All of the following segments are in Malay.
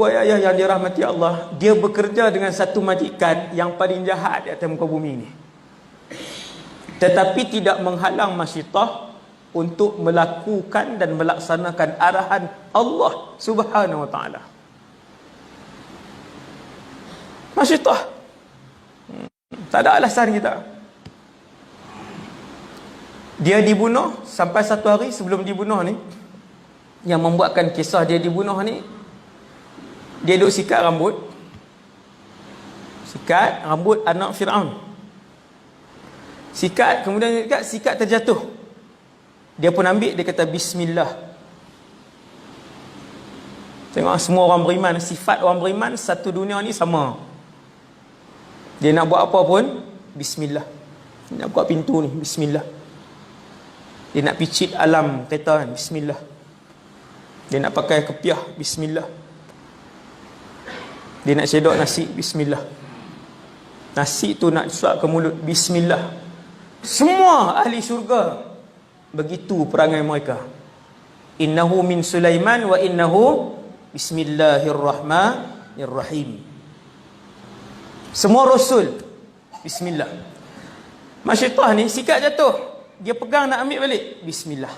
ayah yang dirahmati Allah, dia bekerja dengan satu majikan yang paling jahat di atas muka bumi ini, tetapi tidak menghalang Masyitah untuk melakukan dan melaksanakan arahan Allah Subhanahu wa ta'ala. Masyitah tak ada alasan kita. Dia dibunuh. Sampai satu hari sebelum dibunuh ni, yang membuatkan kisah dia dibunuh ni, dia duduk sikat rambut anak Fir'aun. Sikat, kemudian sikat terjatuh. Dia pun ambil, dia kata bismillah. Tengok semua orang beriman, sifat orang beriman satu dunia ni sama. Dia nak buat apa pun bismillah. Dia nak buka pintu ni bismillah. Dia nak picit alam kereta kan, bismillah. Dia nak pakai kepiah, bismillah. Dia nak cedok nasi, bismillah. Nasi tu nak suap ke mulut, bismillah. Semua ahli syurga begitu perangai mereka. Innahu min Sulaiman wa innahu bismillahirrahmanirrahim. Semua rasul bismillah. Masyitah ni sikat jatuh, dia pegang nak ambil balik, bismillah.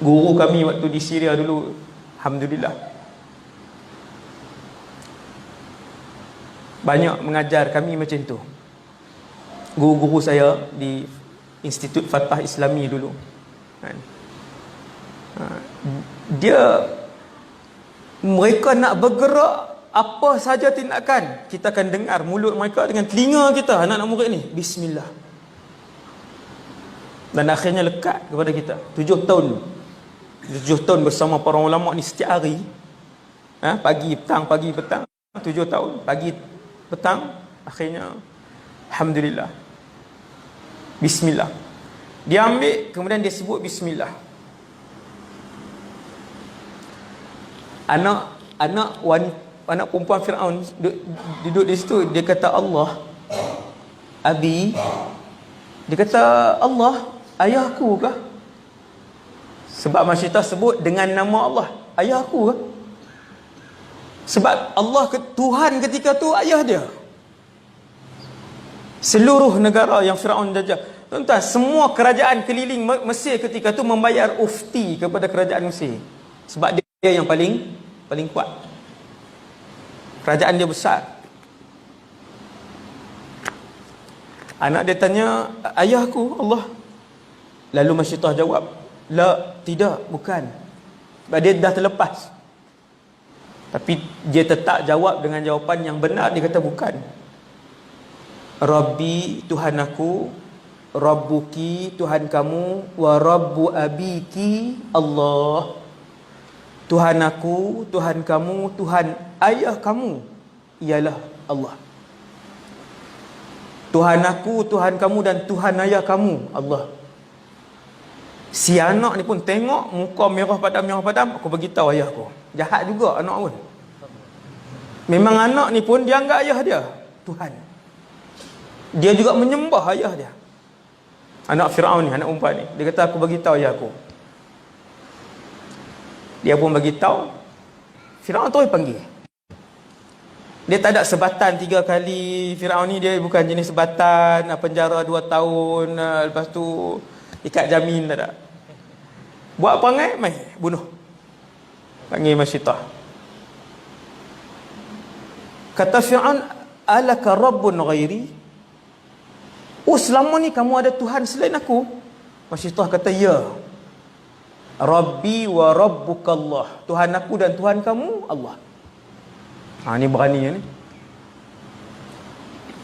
Guru kami waktu di Syria dulu, alhamdulillah, banyak mengajar kami macam tu. Guru-guru saya di Institut Fatah Islami dulu kan, mereka nak bergerak apa saja tindakan, kita akan dengar mulut mereka dengan telinga kita, anak-anak murid ni bismillah. Dan akhirnya lekat kepada kita 7 tahun bersama para ulama ni setiap hari, pagi petang 7 tahun, pagi petang, akhirnya alhamdulillah bismillah. Dia ambil, kemudian dia sebut bismillah. Anak perempuan Fir'aun duduk di situ, dia kata Allah Abi, dia kata Allah ayahku kah? Sebab Masyitah sebut dengan nama Allah, ayahku kah? Sebab Allah Tuhan ketika tu ayah dia. Seluruh negara yang Fir'aun jajah, tuan-tuan, semua kerajaan keliling Mesir ketika tu membayar ufti kepada kerajaan Mesir, sebab dia yang paling kuat. Kerajaan dia besar. Anak dia tanya, ayahku Allah. Lalu Masyitah jawab, la, tidak, bukan. Sebab dia dah terlepas. Tapi dia tetap jawab dengan jawapan yang benar. Dia kata bukan. Rabbi, Tuhan aku, Rabbuki, Tuhan kamu, wa Rabbu abiki Allah. Tuhan aku, Tuhan kamu, Tuhan ayah kamu ialah Allah. Tuhan aku, Tuhan kamu dan Tuhan ayah kamu Allah. Si anak ni pun tengok muka merah padam, aku beritahu ayah aku. Jahat juga anak pun. Memang anak ni pun dia anggap ayah dia Tuhan. Dia juga menyembah ayah dia. Anak Fir'aun ni, anak perempuan ni, dia kata aku beritahu ayah aku. Dia pun beritahu. Fir'aun tu panggil. Dia tak ada sebatan 3 kali. Fir'aun ni dia bukan jenis sebatan penjara 2 tahun, lepas tu ikat jamin, tak ada. Buat perangai, mai bunuh. Panggil Masyitah. Kata Fir'aun, alaka rabbun ghairi? Oh, selama ni kamu ada Tuhan selain aku? Masyitah kata, ya. Rabbi wa rabbukallah. Tuhan aku dan Tuhan kamu Allah. Ni berani ni.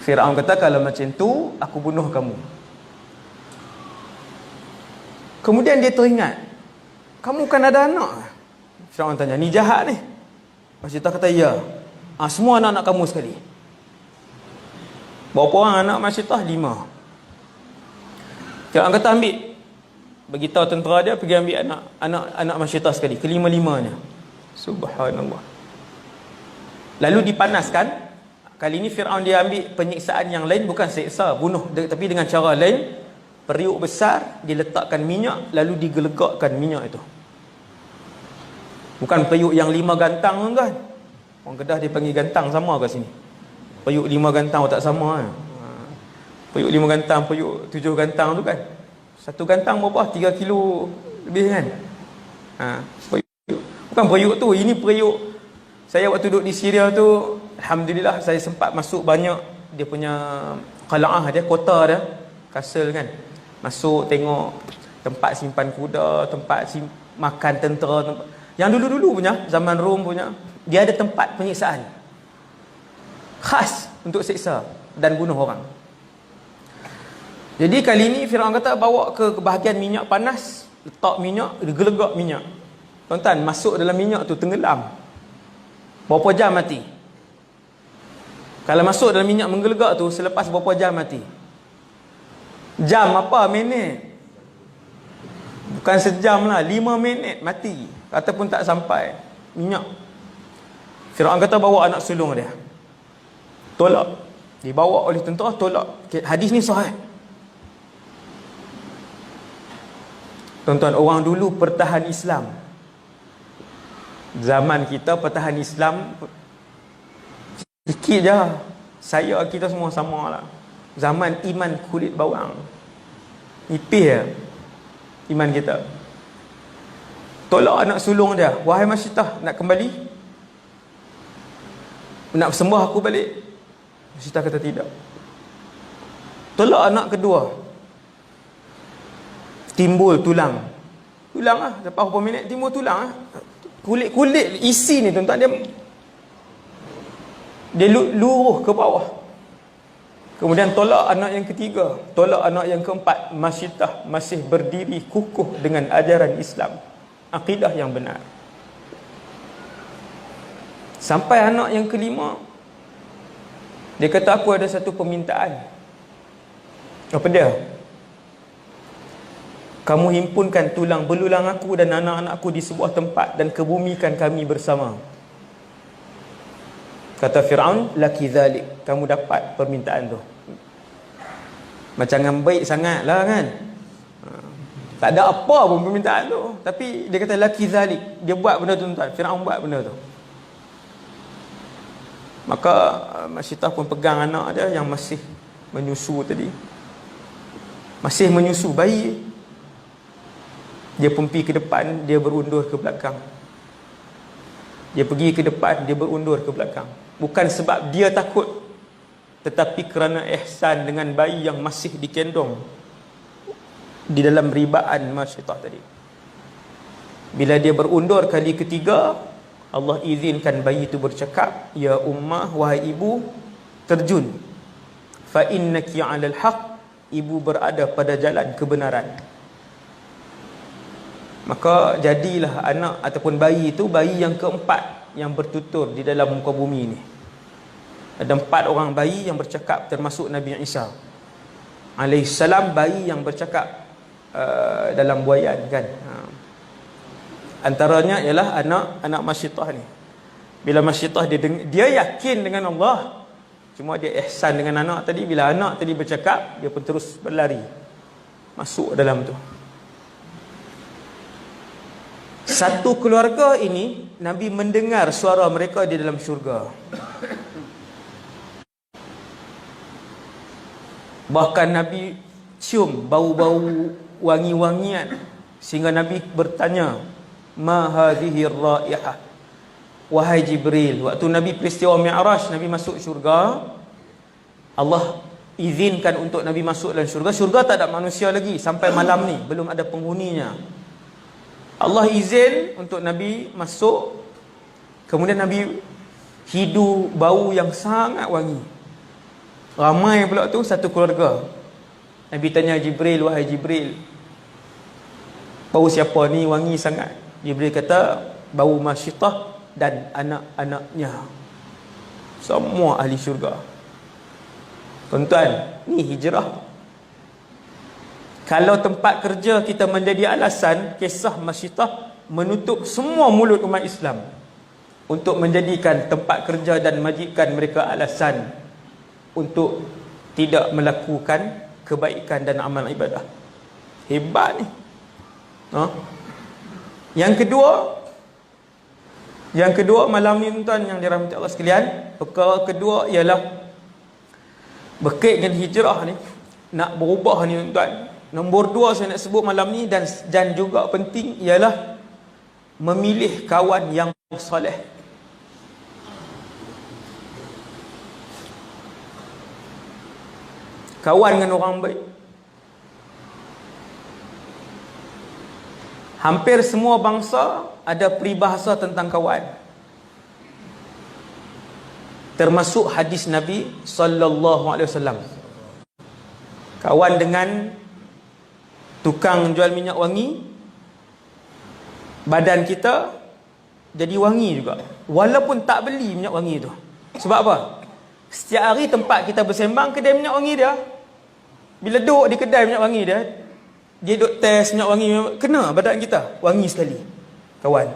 Fir'aun kata, kalau macam tu aku bunuh kamu. Kemudian dia teringat, kamu kan ada anak? Fir'aun tanya, ni jahat ni? Masyitah kata, ya. Semua anak-anak kamu sekali. Berapa orang anak Masyitah? 5. Fir'aun kata, ambil. Beritahu tentera dia pergi ambil anak Masyitah sekali, kelima-limanya. Subhanallah. Lalu dipanaskan. Kali ini Fir'aun dia ambil penyiksaan yang lain, bukan seksa, bunuh, tapi dengan cara lain. Periuk besar, diletakkan minyak, lalu digelegakkan minyak itu. Bukan periuk yang 5 gantang kan. Orang Kedah dia panggil gantang sama kat sini. Periuk 5 gantang tak sama kan. Periuk 5 gantang, periuk 7 gantang tu kan. Satu gantang berapa? 3 kilo lebih kan. Periuk. Bukan periuk tu, ini periuk. Saya waktu duduk di Syria tu, alhamdulillah saya sempat masuk banyak dia punya qala'ah dia, kota dia, kastle kan. Masuk tengok tempat simpan kuda, tempat makan tentera, tempat. Yang dulu-dulu punya, zaman Rom punya, dia ada tempat penyiksaan khas untuk siksa dan bunuh orang. Jadi kali ni Firaun kata bawa ke bahagian minyak panas, letak minyak, gelegak minyak. Tuan-tuan, masuk dalam minyak tu tenggelam. Berapa jam mati? Kalau masuk dalam minyak menggelegak tu, selepas berapa jam mati? Jam apa? Minit? Bukan sejam lah, 5 minit mati. Ataupun tak sampai minyak. Firaun kata bawa anak sulung dia, tolak. Dibawa oleh tentera, tolak. Hadis ni sahih. Tuan-tuan, orang dulu pertahan Islam. Zaman kita pertahan Islam sikit je. Saya, kita semua sama lah. Zaman iman kulit bawang, nipis je iman kita. Tolak anak sulung dia. Wahai Masyitah, nak kembali? Nak sembah aku balik? Masyitah kata tidak. Tolak anak kedua. Timbul tulang. Tulang lah. Lepas berapa minit timbul tulang lah. Kulit isi ni tuan-tuan, dia luruh ke bawah. Kemudian tolak anak yang ketiga, tolak anak yang keempat. Masyitah masih berdiri kukuh dengan ajaran Islam, akidah yang benar. Sampai anak yang kelima, dia kata aku ada satu permintaan. Apa dia? Kamu himpunkan tulang belulang aku dan anak-anakku di sebuah tempat dan kebumikan kami bersama. Kata Firaun, laki zalik, kamu dapat permintaan tu. Macam baik sangat lah kan. Tak ada apa pun permintaan tu, tapi dia kata laki zalik. Dia buat benda tu tuan. Firaun buat benda tu. Maka Masyitah pun pegang anak dia yang masih menyusu tadi. Masih menyusu bayi. Dia pun pergi ke depan, dia berundur ke belakang. Dia pergi ke depan, dia berundur ke belakang. Bukan sebab dia takut, tetapi kerana ihsan dengan bayi yang masih dikendong di dalam ribaan Masyitah tadi. Bila dia berundur kali ketiga, Allah izinkan bayi itu bercakap, ya ummah, wahai ibu, terjun. Fa innaki 'alal haq, ibu berada pada jalan kebenaran. Maka jadilah anak ataupun bayi itu bayi yang keempat yang bertutur di dalam muka bumi ini. Ada 4 orang bayi yang bercakap, termasuk Nabi Isa alaihissalam, bayi yang bercakap dalam buayan kan. Antaranya ialah anak Masyitah ni. Bila Masyitah dia yakin dengan Allah, cuma dia ihsan dengan anak tadi. Bila anak tadi bercakap, dia pun terus berlari masuk dalam tu. Satu keluarga ini, Nabi mendengar suara mereka di dalam syurga. Bahkan Nabi cium bau-bau wangi-wangian, sehingga Nabi bertanya, ma hadhihi raihah, wahai Jibril. Waktu Nabi peristiwa Mi'raj, Nabi masuk syurga, Allah izinkan untuk Nabi masuk dalam syurga. Syurga tak ada manusia lagi sampai malam ni, belum ada penghuninya. Allah izin untuk Nabi masuk. Kemudian Nabi hidu bau yang sangat wangi. Ramai pula tu, satu keluarga. Nabi tanya Jibril, wahai Jibril, bau siapa ni wangi sangat? Jibril kata, bau Masyitah dan anak-anaknya, semua ahli syurga. Tuan-tuan, ni hijrah. Kalau tempat kerja kita menjadi alasan, kisah Masyitah menutup semua mulut umat Islam untuk menjadikan tempat kerja dan majikan mereka alasan untuk tidak melakukan kebaikan dan amal ibadah. Hebat ni. Yang kedua, Yang kedua malam ni tuan yang dirahmati Allah sekalian, perkara kedua ialah berkait dengan hijrah ni, nak berubah ni tuan. Nombor dua saya nak sebut malam ni dan juga penting ialah memilih kawan yang soleh. Kawan dengan orang baik. Hampir semua bangsa ada peribahasa tentang kawan. Termasuk hadis Nabi sallallahu alaihi wasallam. Kawan dengan tukang jual minyak wangi, badan kita jadi wangi juga. Walaupun tak beli minyak wangi tu. Sebab apa? Setiap hari tempat kita bersembang kedai minyak wangi dia. Bila duduk di kedai minyak wangi dia, dia duduk test minyak wangi, kena badan kita wangi sekali. Kawan.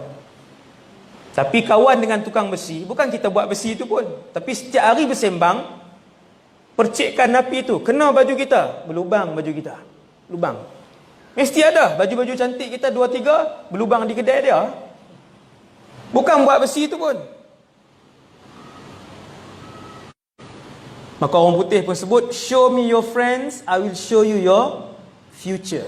Tapi kawan dengan tukang besi, bukan kita buat besi tu pun, tapi setiap hari bersembang, percikkan api tu kena baju kita, berlubang baju kita. Lubang. Mesti ada baju-baju cantik kita 2-3 berlubang di kedai dia. Bukan buat besi tu pun. Maka orang putih pun sebut, show me your friends, I will show you your future.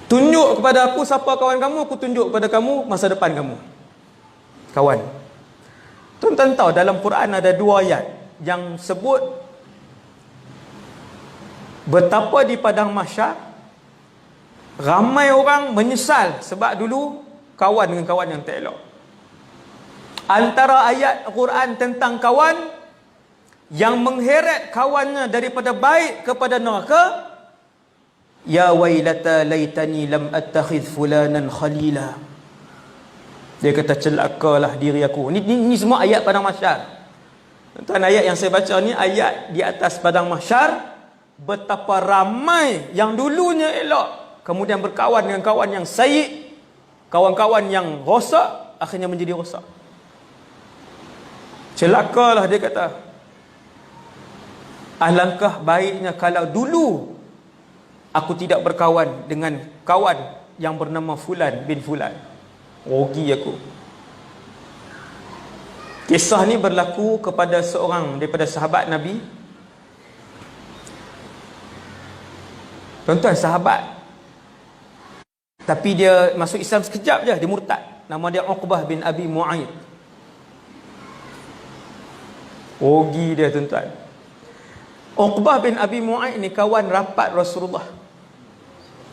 Tunjuk kepada aku siapa kawan kamu, aku tunjuk kepada kamu masa depan kamu. Kawan. Tuan-tuan tahu dalam Quran ada 2 ayat yang sebut betapa di padang mahsyar ramai orang menyesal sebab dulu kawan dengan kawan yang tak elok. Antara ayat Quran tentang kawan yang mengheret kawannya daripada baik kepada neraka, ya wailata laitani lam attakhidh fulanan khalila. Dia kata, celakalah diri aku. Ni semua ayat padang mahsyar. Tuan, ayat yang saya baca ni ayat di atas padang mahsyar, betapa ramai yang dulunya elok kemudian berkawan dengan kawan yang sayyi, kawan-kawan yang rosak akhirnya menjadi rosak. Celakalah, dia kata, alangkah baiknya kalau dulu aku tidak berkawan dengan kawan yang bernama Fulan bin Fulan. Rugi aku. Kisah ni berlaku kepada seorang daripada sahabat Nabi. Tuan-tuan, sahabat, tapi dia masuk Islam sekejap je, dia murtad. Nama dia Uqbah bin Abi Mu'ayyid. Rugi dia, tuan-tuan. Uqbah bin Abi Mu'ayyid ni kawan rapat Rasulullah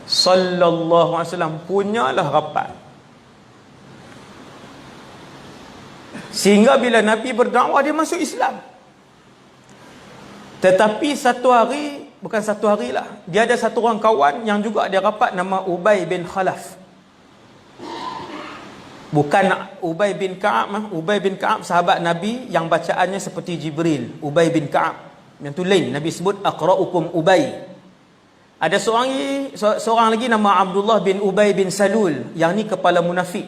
sallallahu alaihi wasallam, punyalah rapat. Sehingga bila Nabi berdakwah, dia masuk Islam. Tetapi satu hari, bukan satu hari lah, dia ada satu orang kawan yang juga dia rapat, nama Ubay bin Khalaf. Bukan Ubay bin Ka'ab. Ubay bin Ka'ab sahabat Nabi yang bacaannya seperti Jibril. Ubay bin Ka'ab yang tu lain. Nabi sebut aqra'ukum Ubay. Ada seorang lagi nama Abdullah bin Ubay bin Salul, yang ni kepala munafik.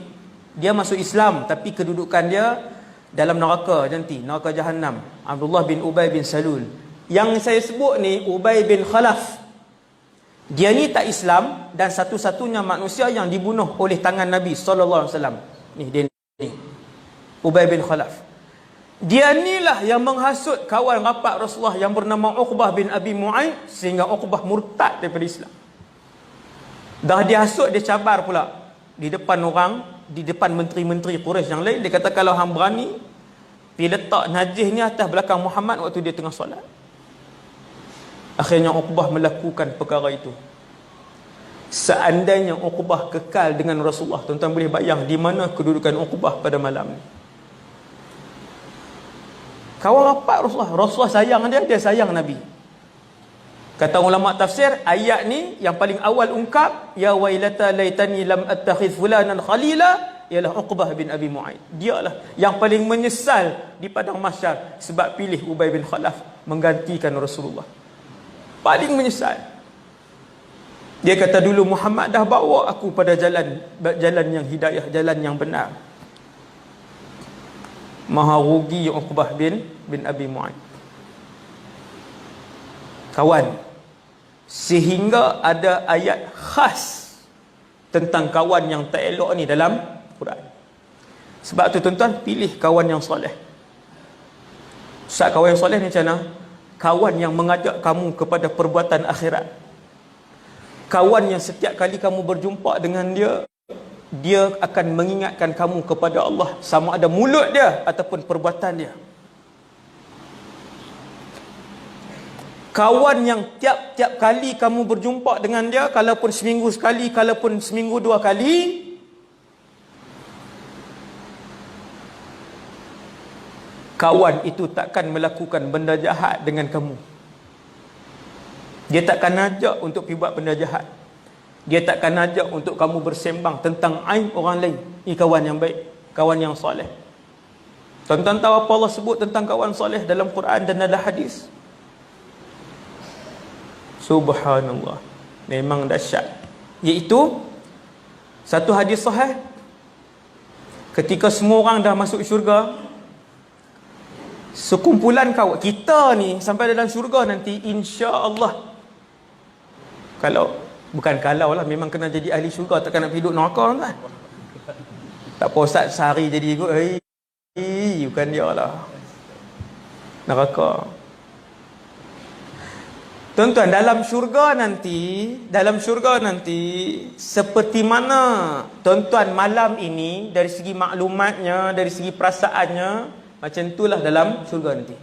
Dia masuk Islam tapi kedudukan dia dalam neraka nanti, neraka Jahannam. Abdullah bin Ubay bin Salul. Yang saya sebut ni Ubay bin Khalaf. Dia ni tak Islam dan satu-satunya manusia yang dibunuh oleh tangan Nabi sallallahu alaihi wasallam. Ni dia ni. Ubay bin Khalaf. Dia inilah yang menghasut kawan rapat Rasulullah yang bernama Uqbah bin Abi Mu'ayyid sehingga Uqbah murtad daripada Islam. Dah dia hasut, dia cabar pula di depan orang, di depan menteri-menteri Quraisy yang lain. Dia kata, kalau hang berani pergi letak najis ni atas belakang Muhammad waktu dia tengah solat. Akhirnya Uqbah melakukan perkara itu. Seandainya Uqbah kekal dengan Rasulullah, tuan-tuan boleh bayang di mana kedudukan Uqbah pada malam ni. Kawan rapat Rasulullah. Rasulullah sayang dia, dia sayang Nabi. Kata ulama tafsir, ayat ni yang paling awal ungkap, ya wailata laitani lam attakhidh fulanan khalila, ialah Uqbah bin Abi Mu'ayyid. Dialah yang paling menyesal di padang mahsyar sebab pilih Ubay bin Khalaf menggantikan Rasulullah. Paling menyesal. Dia kata, dulu Muhammad dah bawa aku pada jalan yang hidayah, jalan yang benar. Maha rugi Uqbah bin Abi Mu'ayyid. Kawan. Sehingga ada ayat khas tentang kawan yang tak elok ni dalam Quran. Sebab tu tuan-tuan, pilih kawan yang soleh. Ustaz, kawan yang soleh ni macam mana? Kawan yang mengajak kamu kepada perbuatan akhirat. Kawan yang setiap kali kamu berjumpa dengan dia, dia akan mengingatkan kamu kepada Allah, sama ada mulut dia ataupun perbuatan dia. Kawan yang tiap-tiap kali kamu berjumpa dengan dia, kalaupun seminggu sekali, kalaupun seminggu 2 kali, kawan itu takkan melakukan benda jahat dengan kamu. Dia takkan ajak untuk pergi buat benda jahat. Dia takkan ajak untuk kamu bersembang tentang aib orang lain. Ini kawan yang baik, kawan yang soleh. Tuan-tuan tahu apa Allah sebut tentang kawan soleh dalam Quran dan dalam hadis? Subhanallah, memang dahsyat. Iaitu satu hadis sahih, ketika semua orang dah masuk syurga, sekumpulan kawan kita ni sampai dalam syurga nanti, insya-Allah, kalau lah, memang kena jadi ahli syurga, takkan nak pergi duduk neraka kan. Tak apa ustaz sehari jadi ikut, bukan dia lah neraka. Tuan-tuan, dalam syurga nanti seperti mana tuan-tuan malam ini, dari segi maklumatnya, dari segi perasaannya, macam itulah dalam syurga nanti.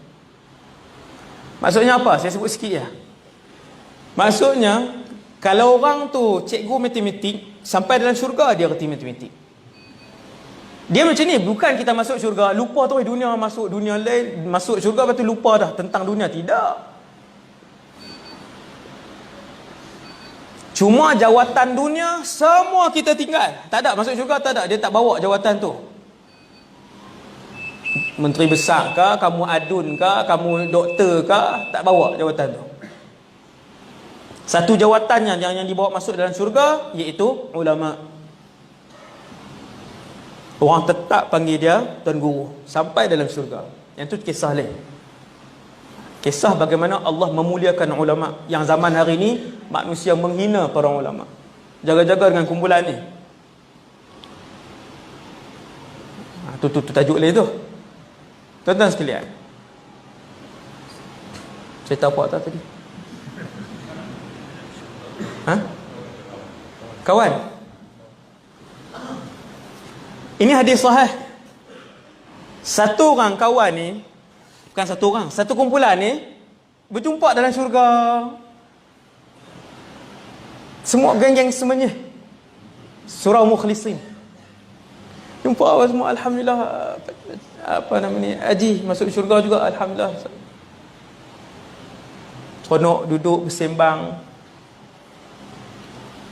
Maksudnya apa? Saya sebut sikit ya. Maksudnya, kalau orang tu cikgu matematik, sampai dalam syurga dia reti matematik. Dia macam ni, bukan kita masuk syurga lupa tu dunia, masuk dunia lain, masuk syurga lepas tu lupa dah tentang dunia. Tidak. Cuma jawatan dunia semua kita tinggal. Tak ada, masuk syurga tak ada, dia tak bawa jawatan tu. Menteri besar ke, kamu adun ke, kamu doktor ke, tak bawa jawatan tu. Satu jawatan yang dibawa masuk dalam syurga, iaitu ulama. Orang tetap panggil dia Tuan Guru sampai dalam syurga. Yang tu kisah lain. Kisah bagaimana Allah memuliakan ulama. Yang zaman hari ini manusia menghina para ulama. Jaga-jaga dengan kumpulan ni. Tu tajuk lain tu. Tuan-tuan sekalian, cerita apa tak tadi? Kawan, ini hadis sahih. Satu orang kawan ni, bukan satu orang, satu kumpulan ni berjumpa dalam syurga. Semua geng-geng semuanya. Surah Mukhlisin. Jumpa awal semua, alhamdulillah, apa nama ni, Haji masuk syurga juga, alhamdulillah. Seronok duduk bersembang.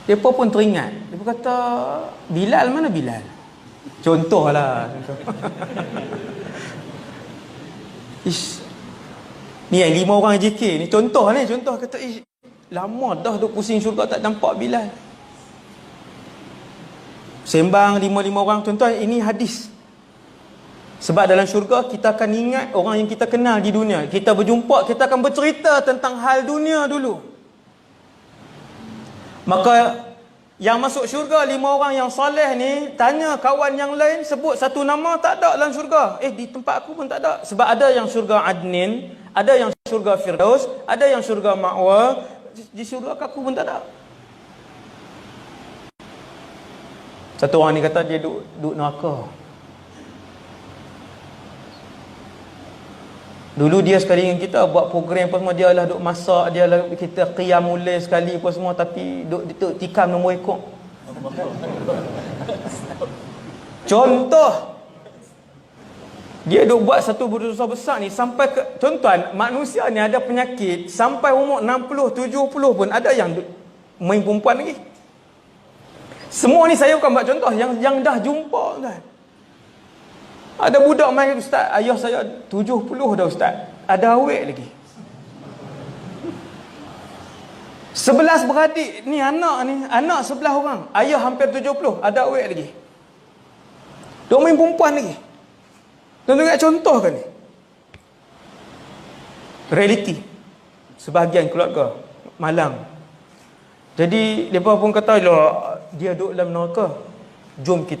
Mereka pun teringat. Dia pun kata, Bilal mana Bilal? Contohlah. Ish, ni yang 5 orang JK ni, contoh kata, lama dah duduk pusing syurga tak nampak Bilal. Sembang 5 orang. Tuan-tuan, ini hadis. Sebab dalam syurga kita akan ingat orang yang kita kenal di dunia. Kita berjumpa, kita akan bercerita tentang hal dunia dulu. Maka yang masuk syurga 5 orang yang soleh ni, tanya kawan yang lain, sebut satu nama, tak ada dalam syurga. Di tempat aku pun tak ada. Sebab ada yang syurga Adnin, ada yang syurga Firdaus, ada yang syurga Ma'wa. Di syurga aku pun tak ada. Satu orang ni kata dia duduk neraka. Dulu dia sekali dengan kita buat program apa semua, dia lah duk masak, dia lah kita qiyamul lail sekali apa semua, tapi duk tikam nombor ekor. Contoh, dia duk buat satu dosa besar ni sampai ke, tuan-tuan, manusia ni ada penyakit sampai umur 60, 70 pun ada yang main perempuan lagi. Semua ni saya bukan buat contoh, yang dah jumpa kan. Ada budak main, ustaz, ayah saya 70 dah ustaz, ada awet lagi. 11 beradik ni, anak 11 orang, ayah hampir 70, ada awet lagi. Duk main perempuan lagi. Tuan-tuan nak contoh kan ni? Realiti sebahagian keluarga malang. Jadi mereka pun kata, dia duduk dalam neraka, jom kita